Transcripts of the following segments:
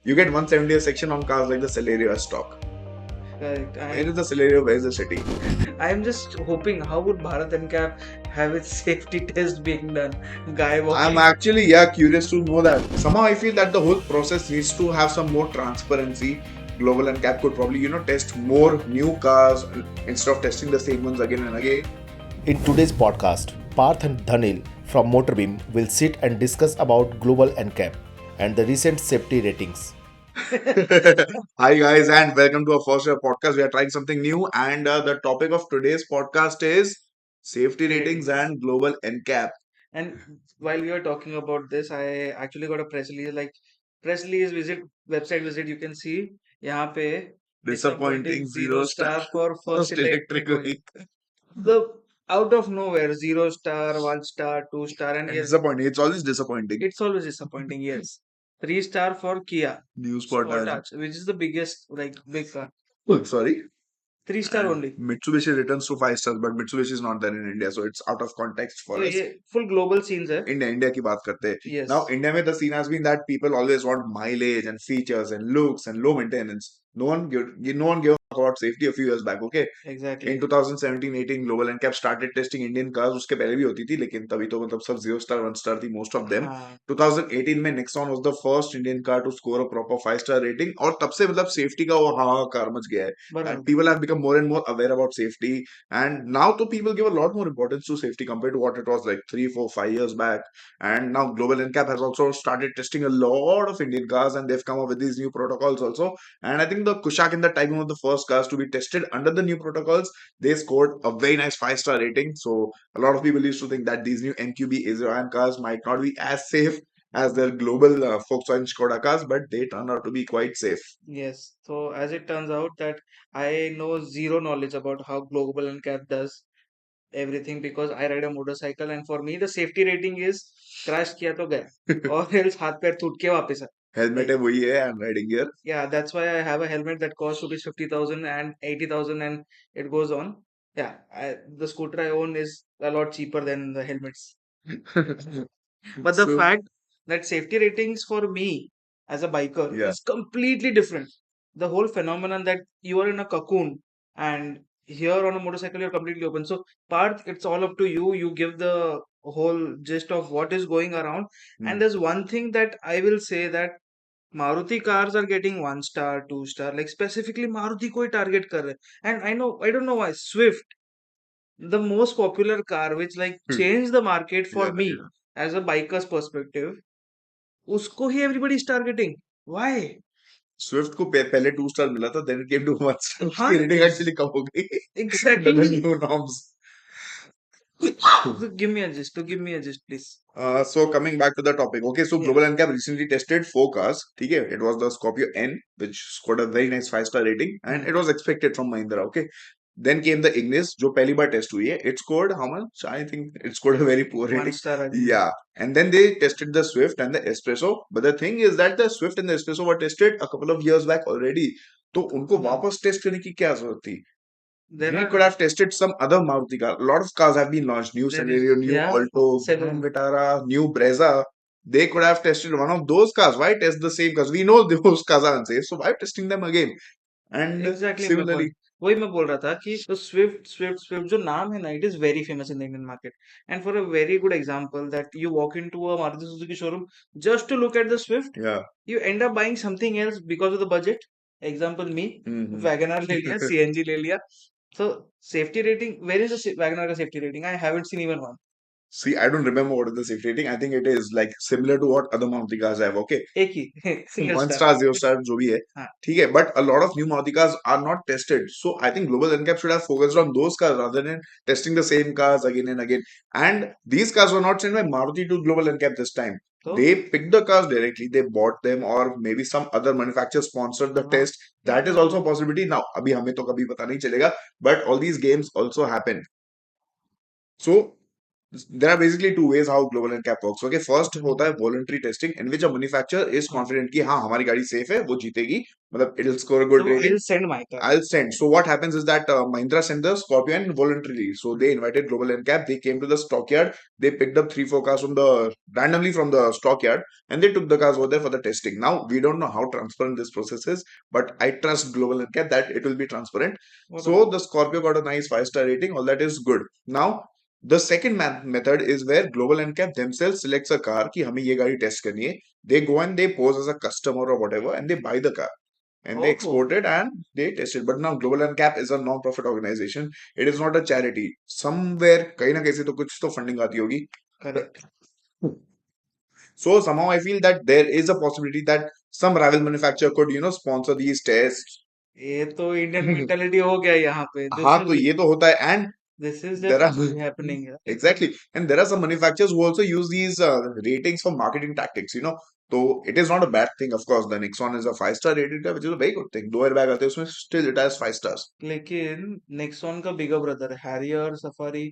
You get 170 section on cars like the Celerio as stock. Correct. Where is the Celerio? Where is the city? I'm just hoping how would Bharat NCAP have its safety test being done? Guy I'm walking. actually curious to know that. Somehow I feel that the whole process needs to have some more transparency. Global NCAP could probably test more new cars instead of testing the same ones again and again. In today's podcast, Parth and Dhanil from MotorBeam will sit and discuss about Global NCAP and the recent safety ratings. Hi guys, and welcome to our first ever podcast. We are trying something new, and the topic of today's podcast is safety ratings and global NCAP. And while we were talking about this, I actually got a press release. Like press release visit, website visit. You can see यहाँ पे Disappointing zero star for first first electric electric vehicle. vehicle. The out of nowhere, 0 star, 1 star, 2 star, and And yes, disappointing. It's always disappointing. it's always disappointing. Yes, 3 star for Kia News portal. Sportage, which is the biggest like big car. Sorry. 3 star And only. Mitsubishi returns to 5 stars, but Mitsubishi is not there in India, so it's out of context for us. ये full global scenes है. India की बात करते हैं. Yes. Now, India में the scene has been that people always want mileage and features and looks and low maintenance. No one gave a fuck about safety a few years back, okay? Exactly. In 2017-18 Global NCAP started testing Indian cars. उसके पहले भी होती थी, लेकिन तभी तो मतलब सब 0 star 1 star थी most of them. हाँ 2018 में Nexon was the first Indian car to score a proper 5 star rating, और तब से मतलब safety का वो हाहाकार मच गया है. And बराबर. people have become more and more aware about safety, and now to people give a lot more importance to safety compared to what it was like 3 4 5 years back. And now Global NCAP has also started testing a lot of Indian cars, and they've come up with these new protocols also. And I think the Kushak and the Tiger were the first cars to be tested under the new protocols. They scored a very nice 5 star rating. So a lot of people used to think that these new MQB A0M cars might not be as safe as their global Volkswagen Skoda cars, but they turned out to be quite safe. Yes. So as it turns out that I know zero knowledge about how Global NCAP does everything because I ride a motorcycle and for me the safety rating is crash किया तो गया और else हाथ पैर टूट के वापस आ. Helmet Like, है वही है and riding gear. yeah, that's why I have a helmet that costs rupees 50,000 and 80,000 and it goes on. Yeah, the scooter I own is a lot cheaper than the helmets. But the So, fact that safety ratings for me as a biker yeah. is completely different. The whole phenomenon that you are in a cocoon and here on a motorcycle you're completely open. So Parth, it's all up to you. You give the whole gist of what is going around. And there's one thing that I will say that Maruti cars are getting 1 star, 2 star. Like specifically Maruti को ही target कर रहे हैं. And I don't know why. Swift, the most popular car which like changed the market for Yeah, me yeah. as a biker's perspective, उसको ही everybody is targeting. Why? Swift को पहले 2 star मिला था, then it came to 1 star. हाँ उसकी rating actually कम हो गई. The exactly. new norms. So give me a gist. Give me a gist, please. So coming back to the topic, okay, so Yeah. Global NCAP recently tested 4 cars. Okay, it was the Scorpio N, which scored a very nice 5 star rating, and it was expected from Mahindra. Okay, then came the Ignis, जो पहली बार test हुई है. It scored how much? I think it scored a very poor One rating. star, I think. Yeah, and then they tested the Swift and the Espresso. But the thing is that the Swift and the Espresso were tested a couple of years back already. तो उनको वापस test करने की क्या जरूरत थी? There They are could have tested some other Maruti car. A lot of cars have been launched. New there Celerio, is new yeah Alto, seven. Grand Vitara, new Brezza. They could have tested one of those cars. Why test the same cars? We know those cars are unsafe, so why testing them again? And Exactly my point. similarly, वही मैं बोल रहा था कि तो Swift जो नाम है ना it is very famous in the Indian market and for a very good example that you walk into a Maruti Suzuki showroom just to look at the Swift yeah. you end up buying something else because of the budget. Example me, Mhm. Wagoner ले लिया, CNG ले लिया. So safety rating, where is the Wagoner का safety rating? I haven't seen even one. See, I don't remember what is the safety rating. I think it is like similar to what other Maruti cars have. Okay, एक ही single 1 star, star. 0 star, जो भी है. हाँ. ठीक है, but a lot of new Maruti cars are not tested. So I think Global NCAP should have focused on those cars rather than testing the same cars again and again. And these cars were not sent by Maruti to Global NCAP this time. तो They picked the cars directly. They bought them, or maybe some other manufacturer sponsored the हाँ. test. That is also a possibility. Now, अभी हमें तो कभी पता नहीं चलेगा. But all these games also happen. So there are basically two ways how global NCAP works. Okay, first होता है Mhm. voluntary testing in which a manufacturer is हाँ. confident कि हाँ हमारी गाड़ी safe है, वो जीतेगी, मतलब it'll score a good So rating. I'll send my car. I'll send. So what happens is that Mahindra sent the Scorpion voluntarily. So they invited Global NCAP. They came to the stockyard. They picked up 3-4 cars from the randomly from the stockyard, and they took the cars over there for the testing. Now we don't know how transparent this process is, but I trust Global NCAP that it will be transparent. What So about? the Scorpio got a nice 5-star rating. All that is good. Now the second method is where Global NCAP themselves selects a car कि हमें ये गाड़ी test करनी है. They go and they pose as a customer or whatever, and they buy the car and they Oh, export it and they test it. But now Global NCAP is a non-profit organization. It is not a charity. Somewhere कहीं ना कहीं से तो कुछ तो funding आती होगी. correct. So somehow I feel that there is a possibility that some rival manufacturer could sponsor these tests. ये तो इंडियन मेंटालिटी हो गया यहाँ पे. This हाँ तो is ये तो होता है and this is there are just happening here. exactly and there are some manufacturers who also use these ratings for marketing tactics. So it is not a bad thing. Of course the Nexon is a 5-star rated car, which is a very good thing. 2 airbag आते हैं उसमें, still it has 5 stars. लेकिन Nexon का बिगर brother Harrier safari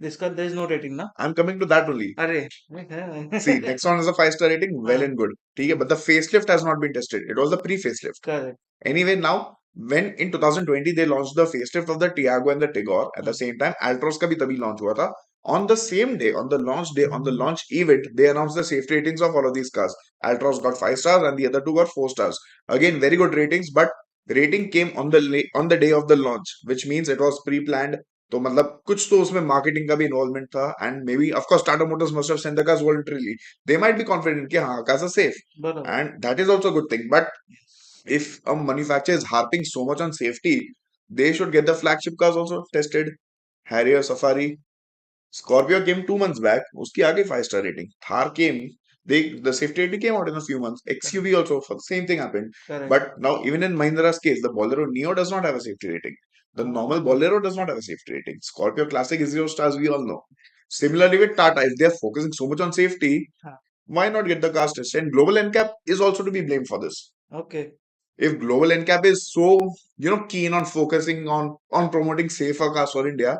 जिसका there is no rating ना. I'm coming to that only. अरे. See, Nexon is a 5-star rating, well हाँ. and good. ठीक है, but the facelift has not been tested. It was the pre-facelift. Correct. Anyway, now when in 2020 they launched the facelift of the Tiago and the Tigor, at the same time Altroz का भी तभी launch हुआ था. On the same day, on the launch day, on the launch event, they announced the safety ratings of all of these cars. Altroz got 5 stars and the other two got 4 stars. Again, very good ratings, but rating came on the day of the launch, which means it was pre-planned. तो मतलब कुछ तो उसमें marketing का भी involvement था and may be of course Tata Motors must have sent the cars voluntarily. They might be confident कि हाँ कार्स आर सेफ बराबर. and that is also a good thing. But if a manufacturer is harping so much on safety, they should get the flagship cars also tested. Harrier, Safari, Scorpio came 2 months back. Uski aage 5-star rating. Thar came. The safety rating came out in a few months. XUV also for the same thing happened. Correct. But now even in Mahindra's case, the Bolero Neo does not have a safety rating. The normal Bolero does not have a safety rating. Scorpio Classic is 0 stars. We all know. Similarly with Tata, if they are focusing so much on safety, हाँ. why not get the cars tested? And Global NCAP is also to be blamed for this. Okay. If Global NCAP is so keen on focusing on promoting safer cars for India,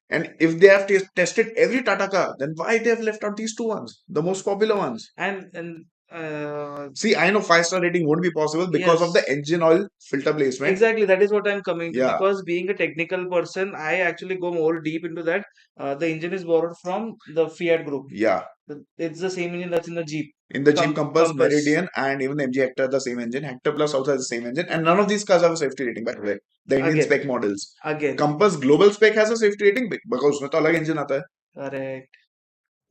and if they have tested every Tata car, then why they have left out these two ones, the most popular ones? And See, I know 5-star rating won't be possible because of the yes, engine oil filter placement. exactly. That is what I'm coming to. Yeah, Because being a technical person, I actually go more deep into that. The engine is borrowed from the Fiat group. yeah. It's the same engine that's in the Jeep. In the Jeep Compass, Compass. Meridian, and even the MG Hector, the same engine. Hector Plus also has the same engine, and none of these cars have a safety rating, by the way. The Indian Again. spec models. Again. Compass Global spec has a safety rating because उसमें तो अलग engine आता है. Correct.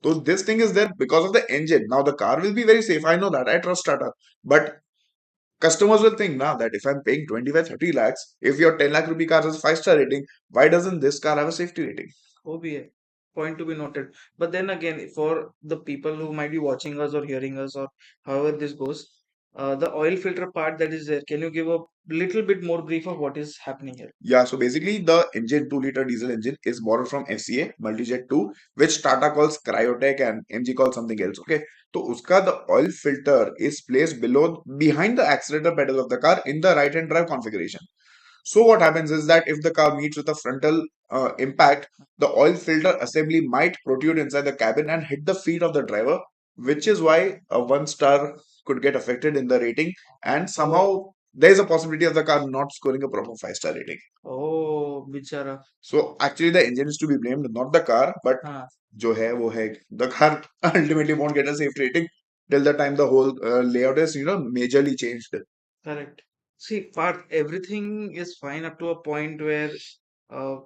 So this thing is there because of the engine. Now the car will be very safe. I know that. I trust Tata. But customers will think now that if I'm paying 25-30 lakhs, if your 10 lakh rupee car has a 5-star rating, why doesn't this car have a safety rating? वो भी है. Point to be noted. But then again, for the people who might be watching us or hearing us or however this goes, the oil filter part that is there, can you give a little bit more brief of what is happening here? Yeah, so basically the engine, 2-liter diesel engine, is borrowed from FCA Multijet 2, which Tata calls Cryotech and MG calls something else. Okay, so uska the oil filter is placed behind the accelerator pedal of the car in the right hand drive configuration. So what happens is that if the car meets with a frontal impact, the oil filter assembly might protrude inside the cabin and hit the feet of the driver, which is why a 1-star could get affected in the rating, and somehow there is a possibility of the car not scoring a proper 5-star rating. Oh, bichara. So actually the engine is to be blamed, not the car, but हाँ. जो है वो है. The car ultimately won't get a safe rating till the time the whole layout is majorly changed. Correct. See, Parth, everything is fine up to a point where, uh,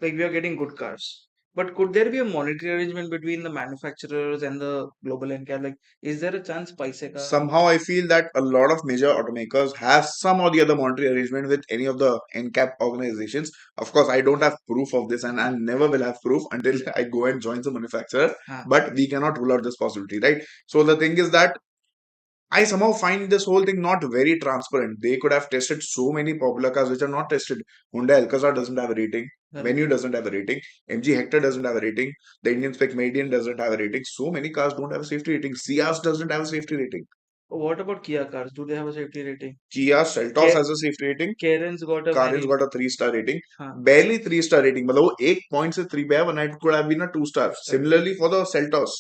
like we are getting good cars. But could there be a monetary arrangement between the manufacturers and the global NCAP? Like, is there a chance paise ka? Somehow I feel that a lot of major automakers have some or the other monetary arrangement with any of the NCAP organizations. Of course, I don't have proof of this and I never will have proof until I go and join the manufacturer. हाँ. But we cannot rule out this possibility, right? So the thing is that I somehow find this whole thing not very transparent. They could have tested so many popular cars which are not tested. Hyundai Alcazar doesn't have a rating. Correct. Venue doesn't have a rating. MG Hector doesn't have a rating. The Indian spec Meridian doesn't have a rating. So many cars don't have a safety rating. Ciaz doesn't have a safety rating. What about Kia cars? Do they have a safety rating? Kia Seltos Ca- has a safety rating. Karen's got a Karin's very got a 3-star rating. हाँ, Barely 3-star rating. मतलब वो 1 point से 3 पे है, वरना it could have been a 2-star. star. Similarly for the Seltos,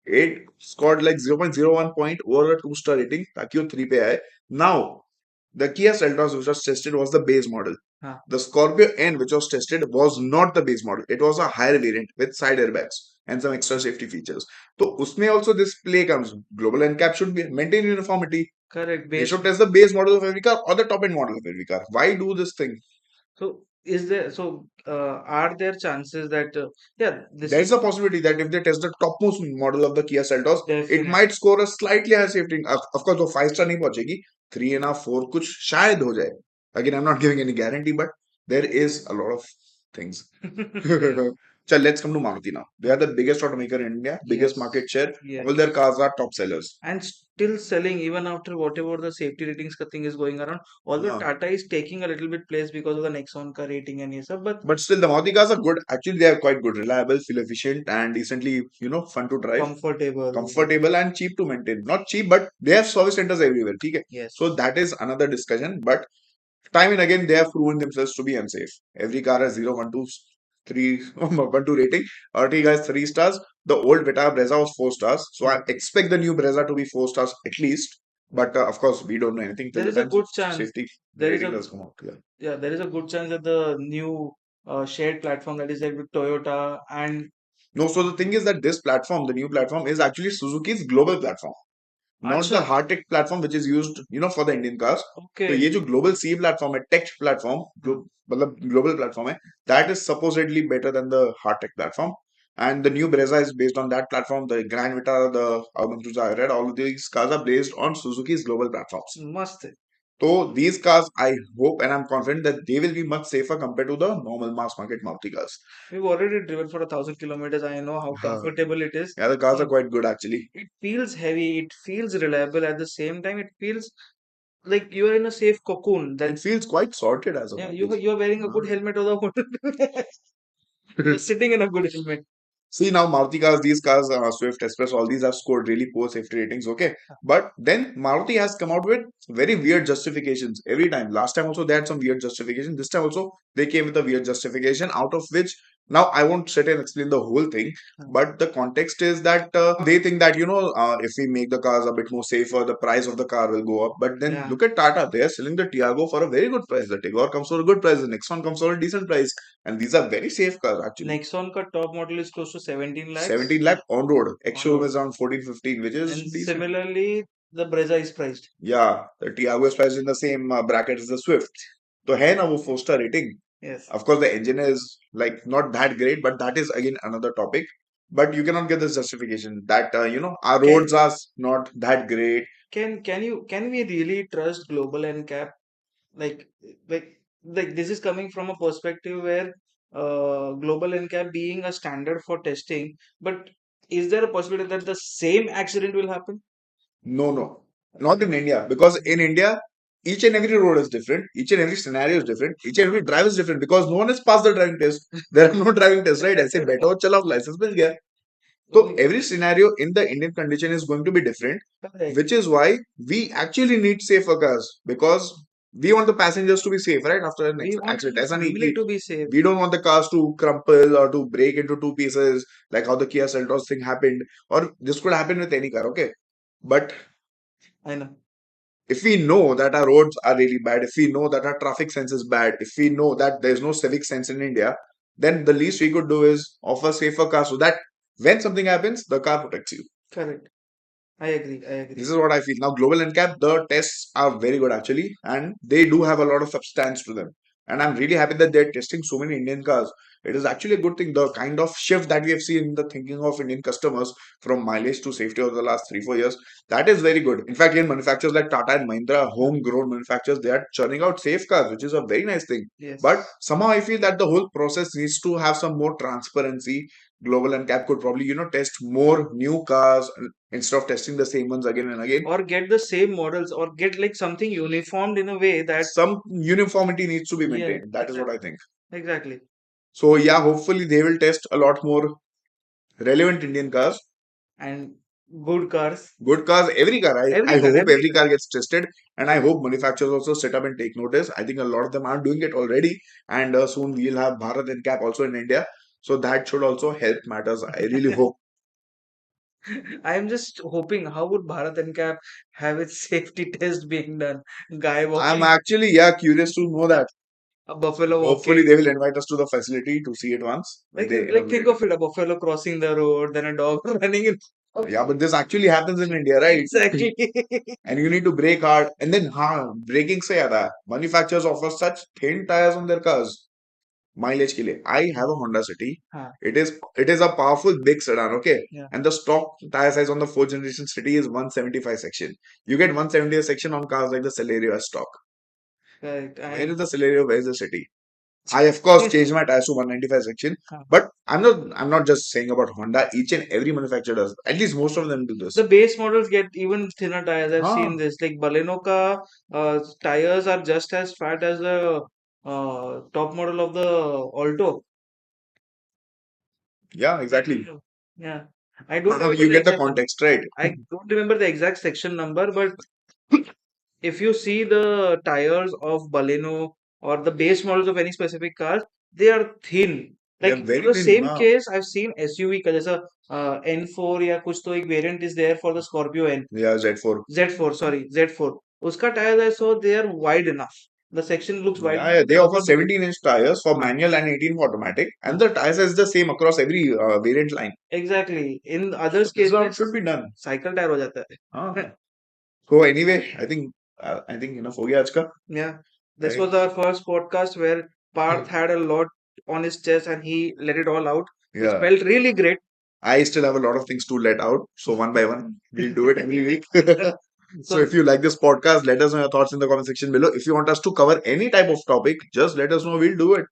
it scored like 0.01 point over a 2-star rating ताकि वो 3 पे आए. Now, the Kia Seltos which was tested was the base model. हाँ, The Scorpio N which was tested was not the base model. It was a higher variant with side airbags and some extra safety features. So उसमें also this play comes. Global NCAP should be maintain uniformity. correct. They Base. should test the base model of every car or the top end model of every car. Why do this thing? So are there chances that yeah, this There's is a possibility that if they test the topmost model of the Kia Seltos, it definitely might score a slightly higher safety. Of course, वो 5-star नहीं पहुंचेगी, 3.5, 4 कुछ शायद हो जाए. Again, I'm not giving any guarantee, but there is a lot of things. Chal, let's come to Maruti now. They are the biggest automaker in India, biggest yes, market share. yes, All their cars are top sellers. and still selling even after whatever the safety ratings ka thing is going around. Although Yeah. Tata is taking a little bit place because of the Nexon ka rating and yes, but But still, the Maruti cars are good. Actually, they are quite good, reliable, fuel efficient, and decently, fun to drive. Comfortable and cheap to maintain. Not cheap, but they have service centers everywhere. Okay? Yes. So that is another discussion. But time and again, they have proven themselves to be unsafe. Every car has 0, 1, 2, 3, 1, 2 rating. Ertiga has 3 stars. The old Beta Brezza was 4 stars. So I expect the new Brezza to be 4 stars at least. But of course, we don't know anything till There the is a time good chance. safety There is rating a does come out. Yeah. yeah, there is a good chance that the new shared platform that is there with Toyota and No, so the thing is that this platform, the new platform, is actually Suzuki's global platform. Not the अच्छा hard-tech platform which is used, for the Indian cars. तो okay ये जो global C platform है, tech platform, जो मतलब global platform है, that is supposedly better than the hard-tech platform. And the new Brezza is based on that platform. The Grand Vitara, the Urban Cruiser I read, all of these cars are based on Suzuki's global platforms. मस्त है. So these cars, I hope and I'm confident that they will be much safer compared to the normal mass market Maruti cars. We've already driven for 1,000 kilometers. I know how comfortable it is. Yeah, the cars are quite good actually. It feels heavy. It feels reliable. At the same time, it feels like you are in a safe cocoon. It That feels quite sorted as of yeah, now. you're wearing a good helmet or the you're sitting in a good helmet. See now, Maruti cars, these cars, Swift, Express, all these have scored really poor safety ratings. Okay, but then Maruti has come out with very weird justifications every time. Last time also they had some weird justification. This time also they came with a weird justification, out of which now I won't sit and explain the whole thing. But the context is that they think that if we make the cars a bit more safer, the price of the car will go up. But then Yeah. look at Tata; they are selling the Tiago for a very good price. The Tigor comes for a good price. The Nexon comes for a decent price, and these are very safe cars actually. Nexon ka top model is close to 17 lakhs. 17 lakh on road. On Ex-showroom road. is around 14, 15, which is And decent. similarly, the Brezza is priced. Yeah, the Tiago is priced in the same bracket as the Swift. So है ना वो 4-star rating. Yes. Of course, the engine is like not that great, but that is again another topic. But you cannot get this justification that our roads are not that great. Can we really trust Global NCAP? Like like like this is coming from a perspective where Global NCAP being a standard for testing, but is there a possibility that the same accident will happen? No, not in India. Because in India, each and every road is different. Each and every scenario is different. Each and every drive is different because no one has passed the driving test. There are no driving tests, right? ऐसे बैठो चलाओ license मिल गया. So every scenario in the Indian condition is going to be different, Correct. which is why we actually need safer cars because we want the passengers to be safe, right? After an We want accident. the ऐसा नहीं family कि to be safe. we don't want the cars to crumple or to break into two pieces like how the Kia Seltos thing happened, or this could happen with any car, okay? But I know. if we know that our roads are really bad, if we know that our traffic sense is bad, if we know that there's no civic sense in India, then the least we could do is offer safer cars so that when something happens, the car protects you. Correct. I agree. This is what I feel. Now, Global NCAP, the tests are very good actually, and they do have a lot of substance to them. And I'm really happy that they're testing so many Indian cars. It is actually a good thing. The kind of shift that we have seen in the thinking of Indian customers from mileage to safety over the last 3-4 years, that is very good. In fact, in manufacturers like Tata and Mahindra, homegrown manufacturers, they are churning out safe cars, which is a very nice thing. Yes. But somehow I feel that the whole process needs to have some more transparency. Global NCAP could probably, test more new cars instead of testing the same ones again and again. Or get the same models or get like something uniformed in a way that Some uniformity needs to be yeah, maintained. That is what I think. exactly. So yeah, hopefully they will test a lot more relevant Indian cars. And Good cars. Good cars, every car. I hope Every every car. car gets tested, and I hope manufacturers also sit up and take notice. I think a lot of them are doing it already, and soon we'll have Bharat NCAP also in India. So that should also help matters. I really hope. I am just hoping, how would Bharat NCAP have its safety test being done? Guy I'm walking, actually curious to know that. a buffalo Hopefully walking. they will invite us to the facility to see it once when they Like inaugurate think it. of it, a buffalo crossing the road, then a dog running in. Yeah, but this actually happens in India, right? Exactly. And you need to brake hard. And then, braking से याद आया, manufacturers offer such thin tires on their cars. Mileage के लिए. I have a Honda City. हाँ, It is a powerful big sedan, okay? yeah, And the stock tire size on the fourth generation City is 175 section. You get 170 section on cars like the Celerio as stock. correct. Where is And the Celerio? Where is the City? I of course changed my tires to 195 section, हाँ. but I'm not just saying about Honda. Each and every manufacturer does. At least most of them do this. The base models get even thinner tires. I've Huh. seen this. Like Baleno ka tires are just as fat as the top model of the Alto. Yeah, exactly. Yeah. I don't remember You the get the exact number. context, right? I don't remember the exact section number, but if you see the tires of Baleno or the base models of any specific cars, they are thin. They are Like for very the thin. same case, I've seen SUV का जैसा N4 या कुछ तो एक variant is there for the Scorpio N. Yeah, Z4. Z4, sorry, Z4. उसका tires I saw they are wide enough. The section looks wide Yeah, enough. yeah, You they can offer afford to take. 17-inch tires for हाँ, manual and 18 for automatic, and हाँ. the tire size is the same across every variant line. Exactly. In So others this is case how में it should be done. cycle tire हो जाता हाँ. है. So anyway, I think enough हो गया आज का, Yeah. This right? was our first podcast where Parth had a lot on his chest and he let it all out. It Yeah. felt really great. I still have a lot of things to let out, so one by one, we'll do it every week. So So, if you like this podcast, let us know your thoughts in the comment section below. If you want us to cover any type of topic, just let us know. We'll do it.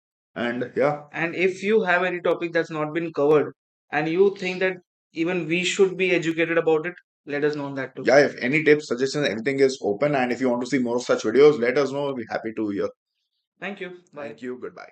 And yeah, and if you have any topic that's not been covered and you think that even we should be educated about it, let us know on that too. yeah, if any tips, suggestions, everything is open. And if you want to see more of such videos, let us know. We'll be happy to hear. Thank you. Bye. Thank you. Goodbye.